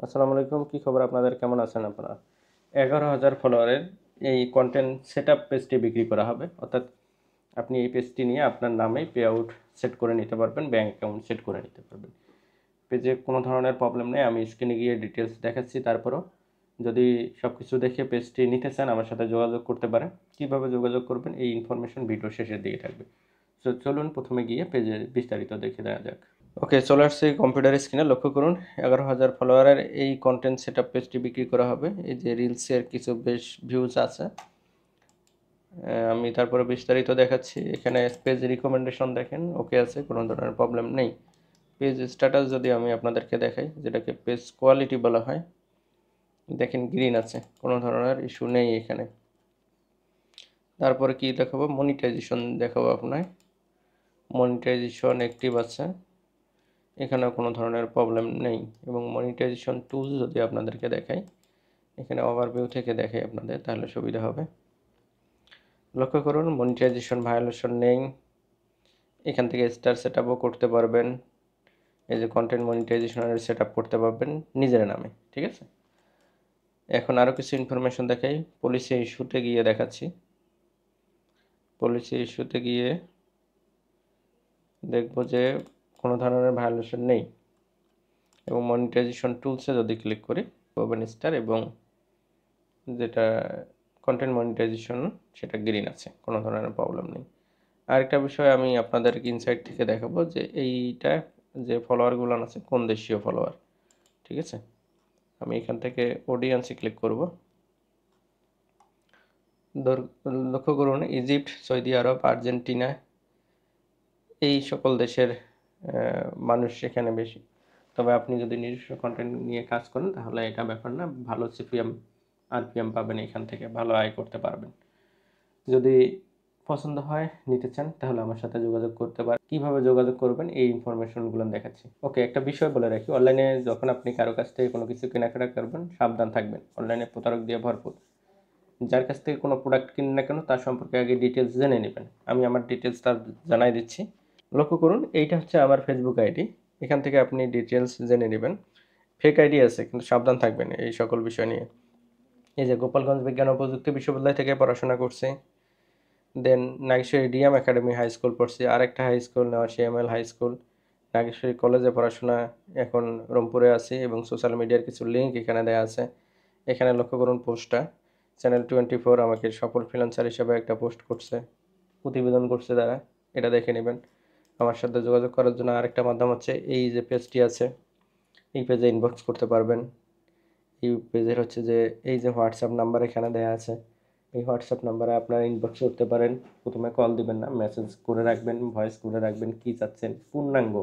আসসালামু আলাইকুম, কি খবর আপনাদের? কেমন আছেন আপনারা? 11,000 ফলোয়ারের এই কন্টেন্ট সেটআপ পেজটি বিক্রি করা হবে। অর্থাৎ আপনি এই পেজটি নিয়ে আপনার নামে পে আউট সেট করে নিতে পারবেন, ব্যাঙ্ক অ্যাকাউন্ট সেট করে নিতে পারবেন। পেজে কোনো ধরনের প্রবলেম নেই, আমি স্ক্রিনে গিয়ে ডিটেলস দেখাচ্ছি। তারপরও যদি সব কিছু দেখে পেজটি নিতে চান আমার সাথে যোগাযোগ করতে পারেন। কীভাবে যোগাযোগ করবেন এই ইনফরমেশন ভিডিও শেষের দিকে থাকবে। তো চলুন প্রথমে গিয়ে পেজের বিস্তারিত দেখে দেওয়া যাক। ওকে, চলে আসছে কম্পিউটার স্ক্রিনে। লক্ষ্য করুন, 11,000 ফলোয়ারের এই কন্টেন্ট সেটআপ পেজটি বিক্রি করা হবে। এই যে রিলসের কিছু বেশ ভিউজ আছে। আমি তারপরে বিস্তারিত দেখাচ্ছি। এখানে পেজ রিকমেন্ডেশন দেখেন, ওকে আছে, কোনো ধরনের প্রবলেম নেই। পেজ স্ট্যাটাস যদি আমি আপনাদেরকে দেখাই, যেটাকে পেজ কোয়ালিটি বলা হয়, দেখেন গ্রিন আছে, কোনো ধরনের ইস্যু নেই এখানে। তারপরে কি দেখাবো, মনিটাইজেশন দেখাবো আপনার। মনিটাইজেশন অ্যাক্টিভ আছে, এখানেও কোনো ধরনের প্রবলেম নেই। এবং মনিটাইজেশন টুলস যদি আপনাদেরকে দেখাই, এখানে ওভারভিউ থেকে দেখাই আপনাদের, তাহলে সুবিধা হবে। লক্ষ্য করুন, মনিটাইজেশন ভায়োলেশন নেই। এখান থেকে স্টার সেট আপও করতে পারবেন। এই যে কন্টেন্ট মনিটাইজেশনের সেট আপ করতে পারবেন নিজের নামে, ঠিক আছে। এখন আরও কিছু ইনফরমেশন দেখাই। পলিসি ইস্যুতে গিয়ে দেখাচ্ছি। পলিসি ইস্যুতে গিয়ে দেখব যে কোনো ধরনের ভায়োলেশন নেই। এবং মনিটাইজেশন টুলসে যদি ক্লিক করি, পাবেন স্টার, এবং যেটা কন্টেন্ট মনিটাইজেশন সেটা গ্রিন আছে, কোনো ধরনের প্রবলেম নেই। আরেকটা বিষয় আমি আপনাদের ইনসাইট থেকে দেখাবো যে এইটা যে ফলোয়ারগুলো আছে কোন দেশীয় ফলোয়ার, ঠিক আছে। আমি এখান থেকে অডিয়েন্সে ক্লিক করব। লক্ষ্য করুন, ইজিপ্ট, সৌদি আরব, আর্জেন্টিনা, এই সকল দেশের মানুষ এখানে বেশি। তবে আপনি যদি নিজস্ব কন্টেন্ট নিয়ে কাজ করেন তাহলে এটা ব্যাপার না, ভালো সিপিএম আরপিএম পাবেন, এখান থেকে ভালো আয় করতে পারবেন। যদি পছন্দ হয়, নিতে চান, তাহলে আমার সাথে যোগাযোগ করতে পারেন। কীভাবে যোগাযোগ করবেন এই ইনফরমেশনগুলো দেখাচ্ছি। ওকে, একটা বিষয় বলে রাখি, অনলাইনে যখন আপনি কারো কাছ থেকে কোনো কিছু কেনাকাটা করবেন সাবধান থাকবেন। অনলাইনে প্রতারক দিয়ে ভরপুর। যার কাছ থেকে কোনো প্রোডাক্ট কিনেন না কেন তার সম্পর্কে আগে ডিটেলস জেনে নেবেন। আমি আমার ডিটেলস তার জানাই দিচ্ছি। লক্ষ্য করুন, এইটা হচ্ছে আমার ফেসবুক আইডি। এখান থেকে আপনি ডিটেলস জেনে নেবেন। ফেক আইডি আছে, কিন্তু সাবধান থাকবেন এই সকল বিষয় নিয়ে। এই যে গোপালগঞ্জ বিজ্ঞান ও প্রযুক্তি বিশ্ববিদ্যালয় থেকে পড়াশোনা করছে, then Nageshwari DM academy high school পড়ছি, আরেকটা হাই স্কুল নেওয়া সিএমএল হাই স্কুল। নাগেশ্বরী কলেজে পড়াশোনা, এখন রংপুরে আছি, এবং সোশ্যাল মিডিয়ার কিছু লিঙ্ক এখানে দেওয়া আছে। এখানে লক্ষ্য করুন পোস্টটা, চ্যানেল 24 আমাকে সফল ফ্রিল্যান্সার হিসেবে একটা পোস্ট করছে, প্রতিবেদন করছে তারা, এটা দেখে নেবেন। আমার সাথে যোগাযোগ করার জন্য আরেকটা মাধ্যম হচ্ছে এই যে পেজটি আছে, এই পেজে ইনবক্স করতে পারবেন। এই পেজের হচ্ছে যে এই যে হোয়াটসঅ্যাপ নাম্বার এখানে দেওয়া আছে, এই হোয়াটসঅ্যাপ নাম্বারে আপনারা ইনবক্স করতে পারেন। প্রথমে কল দিবেন না, মেসেজ করে রাখবেন, ভয়েস করে রাখবেন কী চাচ্ছেন পূর্ণাঙ্গ।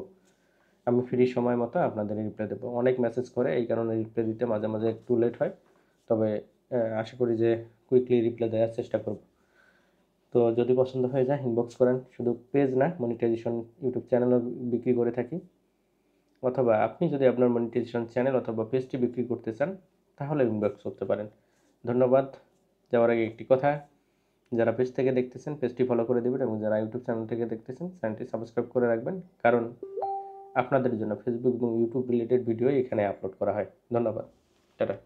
আমি ফ্রি সময় মতো আপনাদের রিপ্লাই দেবো। অনেক মেসেজ করে, এই কারণে রিপ্লাই দিতে মাঝে মাঝে একটু লেট হয়, তবে আশা করি যে কুইকলি রিপ্লাই দেওয়ার চেষ্টা করব। তো যদি পছন্দ হয়ে যায় ইনবক্স করেন। শুধু পেজ না, মনিটাইজেশন ইউটিউব চ্যানেলও বিক্রি করে থাকি। অথবা আপনি যদি আপনার মনিটাইজেশন চ্যানেল অথবা পেজটি বিক্রি করতে চান তাহলে ইনবক্স করতে পারেন। ধন্যবাদ। যাওয়ার আগে একটি কথা, যারা পেজ থেকে দেখতেছেন পেজটি ফলো করে দেবেন, এবং যারা ইউটিউব চ্যানেল থেকে দেখতেছেন চ্যানেলটি সাবস্ক্রাইব করে রাখবেন, কারণ আপনাদের জন্য ফেসবুক এবং ইউটিউব রিলেটেড ভিডিও এখানে আপলোড করা হয়। ধন্যবাদ। টাটা।